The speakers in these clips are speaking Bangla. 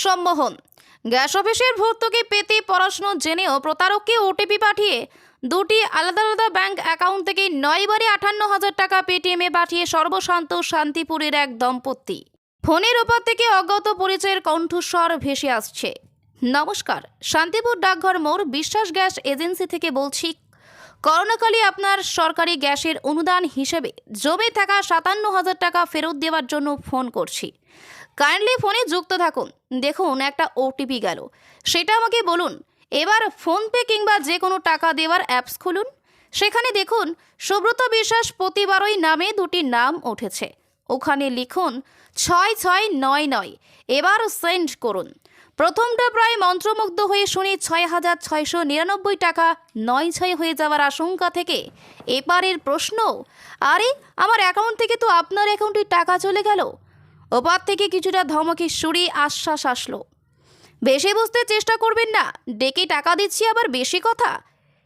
সম্মোহন। গ্যাস অফিসের ভর্তুকি পেতে পড়াশুনো জেনেও প্রতারককে ওটিপি পাঠিয়ে দুটি আলাদা আলাদা ব্যাংক অ্যাকাউন্ট থেকে 9বারে 58,000 টাকা পেটিএমে পাঠিয়ে সর্বশান্ত শান্তিপুরের এক দম্পতি। ফোনের ওপর থেকে অজ্ঞাত পরিচয়ের কণ্ঠস্বর ভেসে আসছে। নমস্কার, শান্তিপুর ডাকঘর মোড় বিশ্বাস গ্যাস এজেন্সি থেকে বলছি। করোনাকালে আপনার সরকারি গ্যাসের অনুদান হিসেবে জমে থাকা 57,000 টাকা ফেরত দেওয়ার জন্য ফোন করছি। কাইন্ডলি ফোনে যুক্ত থাকুন। দেখুন একটা ওটিপি গেল, সেটা আমাকে বলুন। এবার ফোনপে কিংবা যে কোনো টাকা দেওয়ার অ্যাপস খুলুন। সেখানে দেখুন সুব্রত বিশ্বাস প্রতিবারই নামে দুটি নাম উঠেছে। ওখানে লিখুন 6699। এবার সেন্ড করুন। প্রথমটা প্রায় মন্ত্রমুগ্ধ হয়ে শুনে 6,699 টাকা 96 হয়ে যাওয়ার আশঙ্কা থেকে এবারের প্রশ্ন, আরে আমার অ্যাকাউন্ট থেকে তো আপনার অ্যাকাউন্টে টাকা চলে গেল। ওপার থেকে কিছুটা ধমকে সুরে আশ্বাস আসলো, বেশি বুঝতে চেষ্টা করবেন না, ডেকে টাকা দিচ্ছি আবার বেশি কথা।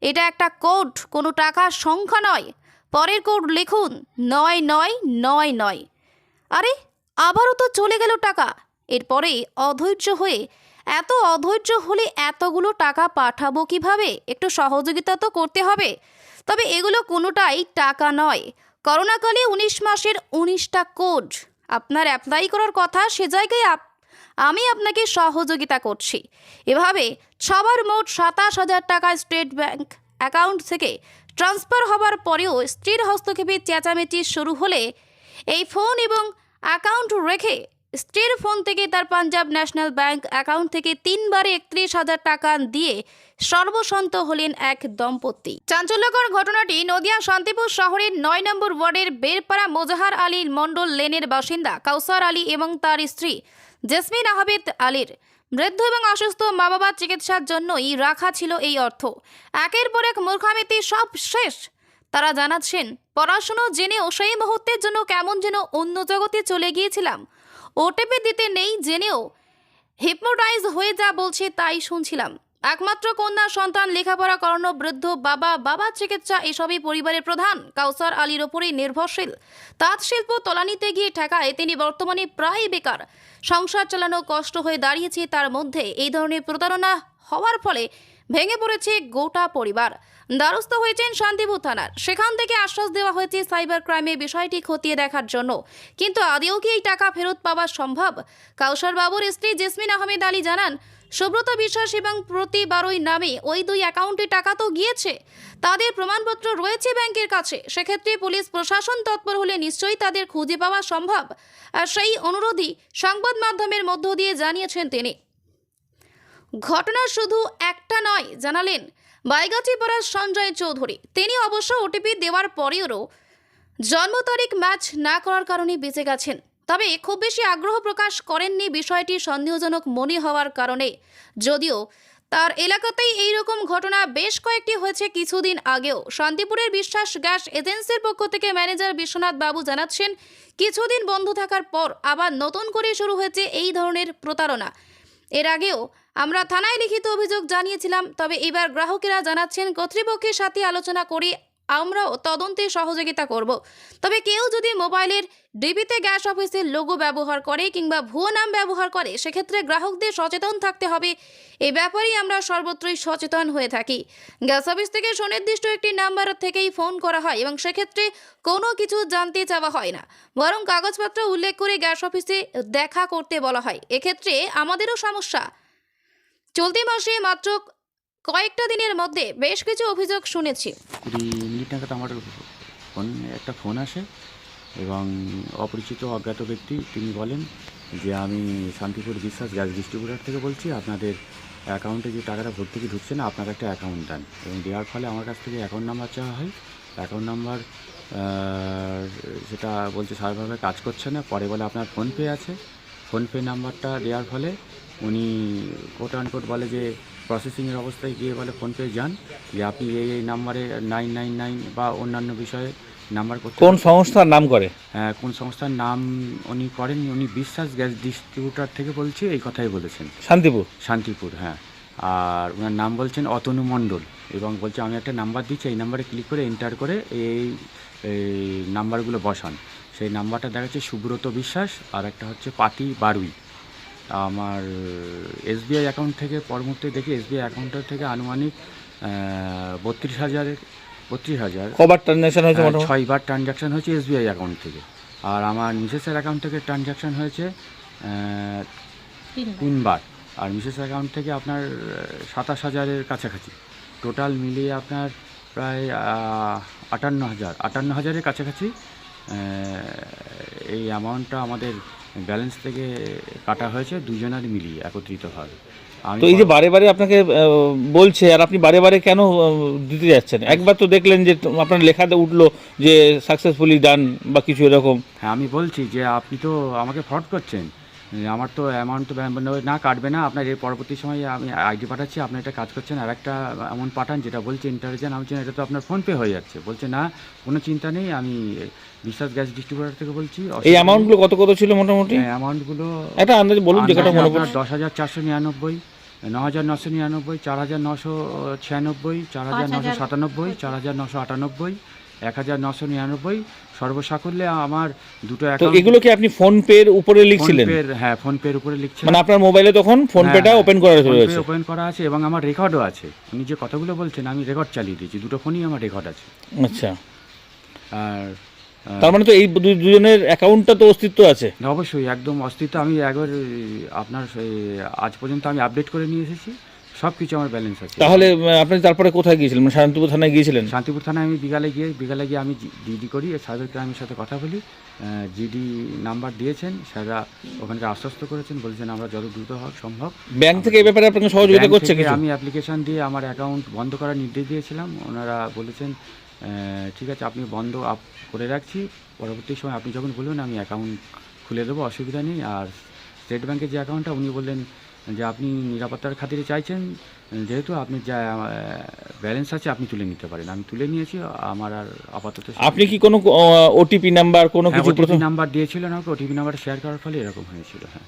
এটা একটা কোড, কোনো টাকার সংখ্যা নয়। পরের কোড লিখুন 9999। আরে আবারও তো চলে গেল টাকা। এরপরে অধৈর্য হলে এতগুলো টাকা পাঠাবো কিভাবে? একটু সহযোগিতা তো করতে হবে। তবে এগুলো কোনোটাই টাকা নয়। করোনাকালে 19 মাসের 19টা কোড আপনার অ্যাপ্লাই করার কথা, সে জায়গায় আমি আপনাকে সহযোগিতা করছি। এভাবে সবার মোট 27,000 টাকা স্টেট ব্যাংক অ্যাকাউন্ট থেকে ট্রান্সফার হবার পরেও স্ত্রীর হস্তক্ষেপে চেঁচামেচি শুরু হলে এই ফোন এবং অ্যাকাউন্ট রেখে স্ত্রীর ফোন থেকে তার পাঞ্জাব ন্যাশনাল ব্যাংক অ্যাকাউন্ট থেকে 3বারে 31,000 টাকা দিয়ে সর্বশান্ত হলেন এক দম্পতি। চাঞ্চল্যকর ঘটনাটি নদিয়া শান্তিপুর শহরের 9 নম্বর ওয়ার্ডের বেরপাড়া মোজাহার আলী মণ্ডল লেনের বাসিন্দা কাউসার আলী এবং তার স্ত্রী জেসমিন আহমেদ আলীর। বৃদ্ধ এবং অসুস্থ মা বাবার চিকিৎসার জন্যই রাখা ছিল এই অর্থ। একের পর এক মূর্খামিতে সব শেষ। তারা জানাচ্ছেন, পড়াশুনো জেনেও সেই মুহূর্তের জন্য কেমন যেন অন্য জগতে চলে গিয়েছিলাম। ওটিপি দিতে নেই জেনেও হিপনোটাইজ হয়ে যা বলছে তাই শুনছিলাম। একমাত্র কন্যা সন্তান, লেখাপড়া করানো, বৃদ্ধ বাবার চিকিৎসা, এসবই পরিবারের প্রধান। কাউসার আলীর ওপরেই নির্ভরশীল। তাঁত শিল্প তলানিতে গিয়ে ঠেকায় তিনি বর্তমানে প্রায় বেকার। সংসার চালানো কষ্ট হয়ে দাঁড়িয়েছে। তার মধ্যে এই ধরনের প্রতারণা হওয়ার ফলে ভেঙে পড়েছে গোটা পরিবার। দ্বারস্থ হয়েছেন শান্তিপুর থানার। সেখান থেকে আশ্বাস দেওয়া হয়েছে সাইবার ক্রাইমে বিষয়টি খতিয়ে দেখার জন্য। কিন্তু আদেও কি এই টাকা ফেরত পাওয়া সম্ভব? কাউসার বাবুর স্ত্রী জেসমিন আহমেদ আলী জানান, সুব্রত বিশ্বাস এবং প্রতিবারই নামে ওই দুই অ্যাকাউন্টে টাকা তো গিয়েছে। তাদের প্রমাণপত্র রয়েছে ব্যাংকের কাছে। সেক্ষেত্রে পুলিশ প্রশাসন তৎপর হলে নিশ্চয়ই তাদের খুঁজে পাওয়া সম্ভব। আর সেই অনুরোধই সংবাদ মাধ্যমের মধ্য দিয়ে জানিয়েছেন তিনি। ঘটনা শুধু একটা নয় জানালেন বাইগাছিপাড়ার সঞ্জয় চৌধুরী। তিনি অবশ্য ওটিপি দেওয়ার পরেও জন্ম তারিখ ম্যাচ না করার কারণে বেঁচে গেছেন। তবে খুব বেশি আগ্রহ প্রকাশ করেননি বিষয়টি সন্দেহজনক মনে হওয়ার কারণে। যদিও তার এলাকাতেই এইরকম ঘটনা বেশ কয়েকটি হয়েছে কিছুদিন আগেও। শান্তিপুরের বিশ্বাস গ্যাস এজেন্সির পক্ষ থেকে ম্যানেজার বিশ্বনাথ বাবু জানাচ্ছেন, কিছুদিন বন্ধ থাকার পর আবার নতুন করে শুরু হয়েছে এই ধরনের প্রতারণা। এর আগেও আমরা থানায় লিখিত অভিযোগ জানিয়েছিলাম। তবে এবার গ্রাহকেরা জানাচ্ছেন, কর্তৃপক্ষের সাথে আলোচনা করে আমরাও তদন্তে সহযোগিতা করব। তবে কেউ যদি মোবাইলের ডিবিতে গ্যাস অফিসের লোগো ব্যবহার করে কিংবা ভুয়ো নাম ব্যবহার করে, সেক্ষেত্রে গ্রাহকদের সচেতন থাকতে হবে। এ ব্যাপারেই আমরা সর্বত্রই সচেতন হয়ে থাকি। গ্যাস অফিস থেকে সুনির্দিষ্ট একটি নাম্বার থেকেই ফোন করা হয় এবং সেক্ষেত্রে কোনো কিছু জানতে চাওয়া হয় না, বরং কাগজপত্র উল্লেখ করে গ্যাস অফিসে দেখা করতে বলা হয়। এক্ষেত্রে আমাদেরও সমস্যা। চলতি মাসে মাত্র কয়েকটা দিনের মধ্যে বেশ কিছু অভিযোগ শুনেছি। 20 মিনিট নাগাদ আমার একটা ফোন আসে এবং অপরিচিত অজ্ঞাত ব্যক্তি তিনি বলেন যে আমি শান্তিপুর বিশ্বাস গ্যাস ডিস্ট্রিবিউটার থেকে বলছি, আপনাদের অ্যাকাউন্টে যে টাকাটা ভর্তুকি ঢুকছে না, আপনার একটা অ্যাকাউন্ট দেন। এবং দেওয়ার ফলে আমার কাছ থেকে অ্যাকাউন্ট নাম্বার চাওয়া হয়। অ্যাকাউন্ট নাম্বার সেটা বলছে স্বাভাবিকভাবে কাজ করছে না। পরে বলে আপনার ফোনপে আছে। ফোনপে নাম্বারটা দেওয়ার ফলে উনি কোট আনকোট বলে যে প্রসেসিংয়ের অবস্থায় গিয়ে বলে ফোনপে যান, যে আপনি এই নাম্বারে 999 বা অন্যান্য বিষয়ে নাম্বার করতে। কোন সংস্থার নাম করে? হ্যাঁ, কোন সংস্থার নাম উনি করেননি। উনি বিশ্বাস গ্যাস ডিস্ট্রিবিউটার থেকে বলছি এই কথাই বলেছেন। শান্তিপুর, হ্যাঁ। আর ওনার নাম বলছেন অতনু মণ্ডল এবং বলছে আমি একটা নাম্বার দিচ্ছি, এই নাম্বারে ক্লিক করে এন্টার করে এই নাম্বারগুলো বসান। সেই নাম্বারটা দেখাচ্ছে সুব্রত বিশ্বাস আর একটা হচ্ছে পাতি বারুই। আমার এসবিআই অ্যাকাউন্ট থেকে পরবর্তী দেখি এসবিআই অ্যাকাউন্টের থেকে আনুমানিক 32,000 কবার ট্রানজ্যাকশন হয়েছে মোটামুটি? 6বার ট্রানজ্যাকশন হয়েছে এসবিআই অ্যাকাউন্ট থেকে। আর আমার মিসেসের অ্যাকাউন্ট থেকে ট্রানজ্যাকশন হয়েছে 3বার। আর মিসেস অ্যাকাউন্ট থেকে আপনার 27,000-এর কাছাকাছি। টোটাল মিলিয়ে আপনার প্রায় 58,000-এর কাছাকাছি এই অ্যামাউন্টটা আমাদের ব্যালেন্স থেকে কাটা হয়েছে দুজনের মিলিয়ে একত্রিতভাবে। আমি তো এই যে বারে বারে আপনাকে বলছে, আর আপনি বারে বারে কেন দিতে যাচ্ছেন? একবার তো দেখলেন যে আপনার লেখাতে উঠলো যে সাকসেসফুলি ডান বা কিছু এরকম। হ্যাঁ, আমি বলছি যে আপনি তো আমাকে ফ্রড করছেন, আমার তো অ্যামাউন্ট তো না কাটবে না, আপনার এর পরবর্তী সময়ে আমি আইডি পাঠাচ্ছি, আপনি একটা কাজ করছেন আর একটা অ্যামাউন্ট পাঠান যেটা বলছে ইন্টারজেন্ট। আমি বলছি এটা তো আপনার ফোনপে হয়ে যাচ্ছে। বলছে না, কোনো চিন্তা নেই, আমি বিশ্বাস গ্যাস ডিস্ট্রিবিউটার থেকে বলছি। এই অ্যামাউন্টগুলো কত কত ছিল মোটামুটি? অ্যামাউন্টগুলো একটা আন্দাজ বলুন যে কটা মনে পড়ছে। 10,499, 9,999, 4,996, 4,997, 4,998, 1,999, সর্বসাকুল্যে আমার দুটো তো অ্যাকাউন্ট। এগুলো কি আপনি ফোন পের উপরে লিখছিলেন? হ্যাঁ, ফোনপের উপরে লিখছিলাম। মানে আপনার মোবাইলে তখন ফোনপেটা ওপেন করা রয়েছে? ওপেন করা আছে এবং আমার রেকর্ডও আছে। উনি যে কথাগুলো বলছেন আমি রেকর্ড চালিয়ে দিয়েছি, দুটো ফোনই আমার রেকর্ড আছে। আচ্ছা, আর তার মানে তো এই দুজনের অ্যাকাউন্টটা তো অস্তিত্ব আছে? অবশ্যই, একদম অস্তিত্ব। আমি একবার আপনার আজ পর্যন্ত আমি আপডেট করে নিয়ে এসেছি, সব কিছু আমার ব্যালেন্স আছে। তাহলে আপনি তারপরে কোথায় গিয়েছিলেন? মানে শান্তিপুর থানায় গিয়েছিলেন? শান্তিপুর থানায় আমি বিকালে গিয়ে আমি ডিডি করি, সাইবার ক্রাইমের সাথে কথা বলি। জিডি নাম্বার দিয়েছেন, স্যাররা ওখানকে আশ্বস্ত করেছেন, বলছেন আমরা যত দ্রুত সম্ভব। ব্যাংক থেকে এই ব্যাপারে আপনাকে সহযোগিতা করছে কিছু? আমি অ্যাপ্লিকেশন দিয়ে আমার অ্যাকাউন্ট বন্ধ করার নির্দেশ দিয়েছিলাম, ওনারা বলেছেন ঠিক আছে আপনি বন্ধ করে রাখছি, পরবর্তী সময় আপনি যখন বলবেন আমি অ্যাকাউন্ট খুলে দেবো, অসুবিধা নেই। আর স্টেট ব্যাংকের যে অ্যাকাউন্টটা উনি বললেন যে আপনি নিরাপত্তার খাতিরে চাইছেন, যেহেতু আপনি যা ব্যালেন্স আছে আপনি তুলে নিতে পারেন। আমি তুলে নিয়েছি, আমার আর আপাতত। আপনি কি কোনো ওটিপি নাম্বার কোনো কিছু? ওটিপি নাম্বার দিয়েছিলেন আমাকে, ওটিপি নাম্বার শেয়ার করার ফলে এরকম হয়েছিল। হ্যাঁ,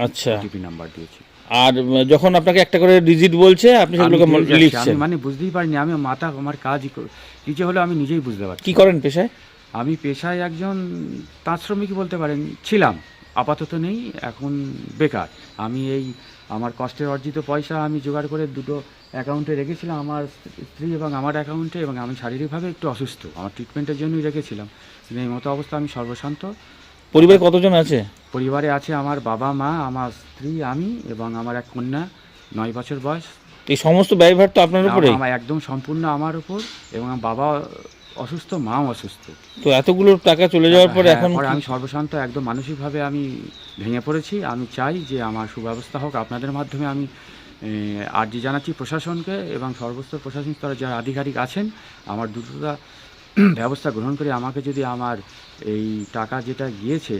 আচ্ছা, ওটিপি নাম্বার দিয়েছি। আর যখন আপনাকে একটা করে ডিজিট বলছে আপনি সেগুলোকে লিখছেন? মানে বুঝতেই পারিনি, আমি আমার কাজই কি যে হলো আমি নিজেই বুঝতে পারছি। কি করেন পেশায়? আমি পেশায় একজন তাঁত শ্রমিক বলতে পারেন, ছিলাম, আপাতত নেই, এখন বেকার। আমি আমার কষ্টের অর্জিত পয়সা আমি জোগাড় করে দুটো অ্যাকাউন্টে রেখেছিলাম, আমার স্ত্রী এবং আমার অ্যাকাউন্টে, এবং আমি শারীরিকভাবে একটু অসুস্থ, আমার ট্রিটমেন্টের জন্যই রেখেছিলাম। কিন্তু এই মতো অবস্থা আমি সর্বশান্ত। পরিবারে কতজন আছে? পরিবারে আছে আমার বাবা মা, আমার স্ত্রী, আমি এবং আমার এক কন্যা 9 বছর বয়স। এই সমস্ত ব্যয়ভার তো আপনার উপরেই? আমার একদম সম্পূর্ণ আমার উপর, এবং বাবা অসুস্থ, মাও অসুস্থ। তো এতগুলো টাকা চলে যাওয়ার পরে এখন আমি সর্বশান্ত, একদম মানসিকভাবে আমি ভেঙে পড়েছি। আমি চাই যে আমার সুব্যবস্থা হোক। আপনাদের মাধ্যমে আমি আর্জি জানাচ্ছি প্রশাসনকে এবং সর্বস্তর প্রশাসন স্তরে যারা আধিকারিক আছেন, আমার দ্রুততা ব্যবস্থা গ্রহণ করে আমাকে যদি আমার এই টাকা যেটা গিয়েছে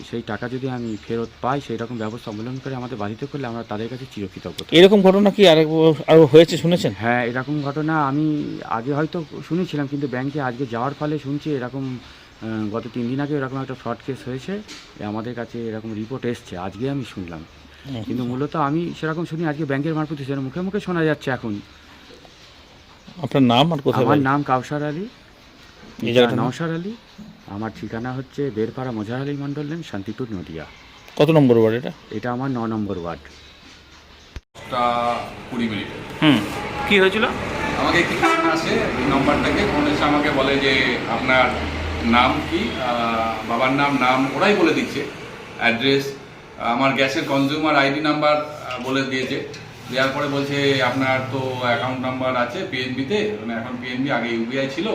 সেই টাকা যদি আমি ফেরত পাই, সেই রকম ব্যবস্থা অবলম্বন করে আমাদের বাধিত করলে আমরা তাদের কাছে চিরকৃতজ্ঞ। এরকম ঘটনা কি আরও হয়েছে শুনেছেন? হ্যাঁ, এরকম ঘটনা আমি আগে হয়তো শুনেছিলাম, কিন্তু ব্যাংকে আজকে যাওয়ার ফলে শুনছি এরকম গত 3 দিন আগে এরকম একটা ফ্রড কেস হয়েছে, আমাদের কাছে এরকম রিপোর্ট এসছে, আজকে আমি শুনলাম। কিন্তু মূলত আমি সেরকম শুনি আজকে ব্যাংকের মারফত সেরকম মুখে মুখে শোনা যাচ্ছে এখন। আপনার নাম আর কোথায়? আমার নাম কাউসার আলী, নওশার আলী। আমার ঠিকানা হচ্ছে বেরপাড়া মোজার আলী মন্ডল লেন, শান্তিপুর, নদিয়া। কত নম্বর ওয়ার্ড এটা? এটা আমার 9 নম্বর ওয়ার্ড। 20 মিনিট কি হয়েছিল? আমাকে একটি ফোন আসে, এই নাম্বারটাকে ফোন এসে আমাকে বলে যে আপনার নাম কি, বাবার নাম ওরাই বলে দিচ্ছে, অ্যাড্রেস, আমার গ্যাসের কনজিউমার আইডি নাম্বার বলে দিয়েছে। দেওয়ার পরে বলছে আপনার তো অ্যাকাউন্ট নাম্বার আছে পিএনবিতে, মানে এখন পিএনবি, আগে ইউবিআই ছিল,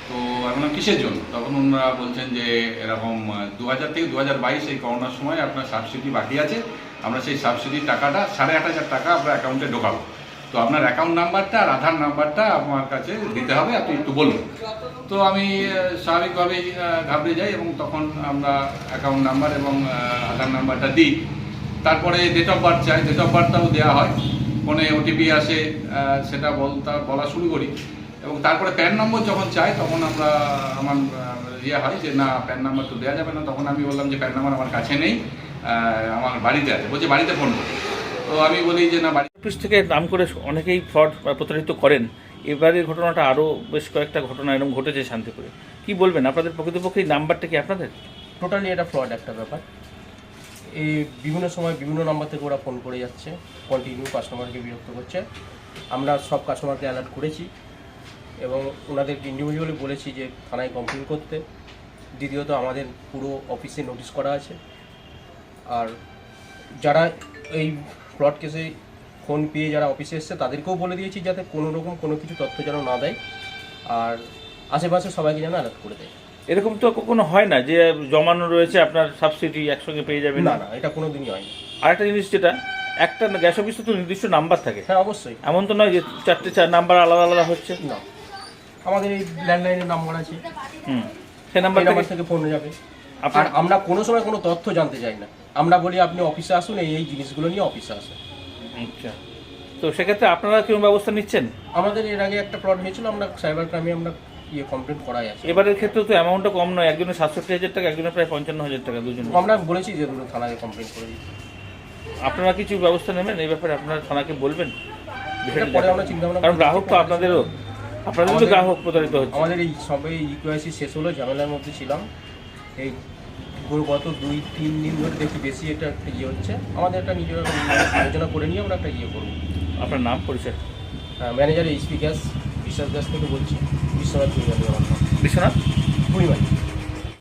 তো এখন কিসের জন্য? তখন ওনারা বলছেন যে এরকম 2000 থেকে 2022 এই করোনার সময় আপনার সাবসিডি বাকি আছে, আমরা সেই সাবসিডির টাকাটা 8,500 টাকা আপনার অ্যাকাউন্টে ঢোকাবো, তো আপনার অ্যাকাউন্ট নাম্বারটা আর আধার নাম্বারটা আমার কাছে দিতে হবে, আপনি একটু বলুন। তো আমি স্বাভাবিকভাবেই ঘাবড়ে যাই এবং তখন আমরা অ্যাকাউন্ট নাম্বার এবং আধার নাম্বারটা দিই। তারপরে ডেট অফ বার্থ চাই, ডেট অফ বার্থটাও দেওয়া হয়, ফোনে ওটিপি আসে, সেটা বলা শুরু করি, এবং তারপরে প্যান নম্বর যখন চাই তখন আমার হয় যে না, প্যান নাম্বার তো দেওয়া যাবে না। তখন আমি বললাম যে প্যান নাম্বার আমার কাছে নেই, আমার বাড়িতে আছে। বলছে বাড়িতে ফোন করো, তো আমি বলি যে না, বাড়ি অফিস থেকে নাম করে অনেকেই ফ্রড বা প্রতারিত করেন। এবারের ঘটনাটা আরও বেশ কয়েকটা ঘটনা এরকম ঘটেছে শান্তিপুরে। কি বলবেন, আপনাদের প্রকৃতপক্ষে এই নাম্বারটা কি আপনাদের? টোটালি এটা ফ্রড একটা ব্যাপার। এই বিভিন্ন সময় বিভিন্ন নাম্বার থেকে ওরা ফোন করে যাচ্ছে, কন্টিনিউ কাস্টমারকে বিরক্ত করছে। আমরা সব কাস্টমারকে অ্যালার্ট করেছি এবং ওনাদেরকে ইন্ডিভিজুয়ালি বলেছি যে থানায় কমপ্লেন করতে। দ্বিতীয়ত আমাদের পুরো অফিসে নোটিশ করা আছে। আর যারা এই ফ্রড কেসে ফোন পেয়ে যারা অফিসে এসছে তাদেরকেও বলে দিয়েছি যাতে কোনো রকম কোনো কিছু তথ্য যেন না দেয়, আর আশেপাশে সবাইকে যেন অ্যালার্ট করে দেয়। এরকম তো কখনো হয় না যে জমানো রয়েছে আপনার সাবসিডি একসঙ্গে পেয়ে যাবেন? না না, এটা কোনো দিনই হয়নি। আর একটা জিনিস যেটা, একটা গ্যাস অফিসে তো নির্দিষ্ট নাম্বার থাকে, হ্যাঁ অবশ্যই। এমন তো নয় যে 4 নাম্বার আলাদা আলাদা হচ্ছে। না, আমাদের এই ল্যান্ডলাইনের নাম্বার আছে, সেই নাম্বার নাম্বার থেকে ফোন যাবে। আর আমরা কোনো সময় কোনো তথ্য জানতে চাই না, আমরা বলি আপনি অফিসে আসুন, এই জিনিসগুলো নিয়ে অফিসে আসুন। আচ্ছা, তো সেক্ষেত্রে আপনারা কেউ ব্যবস্থা নিচ্ছেন? আমাদের এর আগে একটা ফ্রড হয়েছিল, আমরা সাইবার ক্রাইমে আমরা কমপ্লেন করাই আছে। এবারের ক্ষেত্রে তো অ্যামাউন্টটা কম নয়, একজনের 67,000 টাকা, একজনের প্রায় 55,000 টাকা, দুজন। আমরা বলেছি যে দুটো থানায় কমপ্লেন করে দিই। আপনারা কিছু ব্যবস্থা নেবেন এই ব্যাপারে? আপনারা থানাকে বলবেন বিষয়টা? পরে আমরা চিন্তা ভাবনা কারণ গ্রাহক তো আপনাদেরও তো গ্রাহক প্রতারিত হচ্ছে। আমাদের এই সবে ইকুয়াইসি শেষ হলো, ঝামেলার মধ্যে ছিলাম। এই গত 2-3 দিন ধরে দেখি বেশি একটা হচ্ছে। আমাদের একটা নিজের আলোচনা করে নিয়ে আমরা একটা করবো। আপনার নাম পরিচয়? ম্যানেজার এইচপি গ্যাস, বিশ্বাস গ্যাস থেকে বলছি। বিশ্বনাথ ভুঁইমালি আমার নাম। বিশ্বনাথ ভুঁইমালি।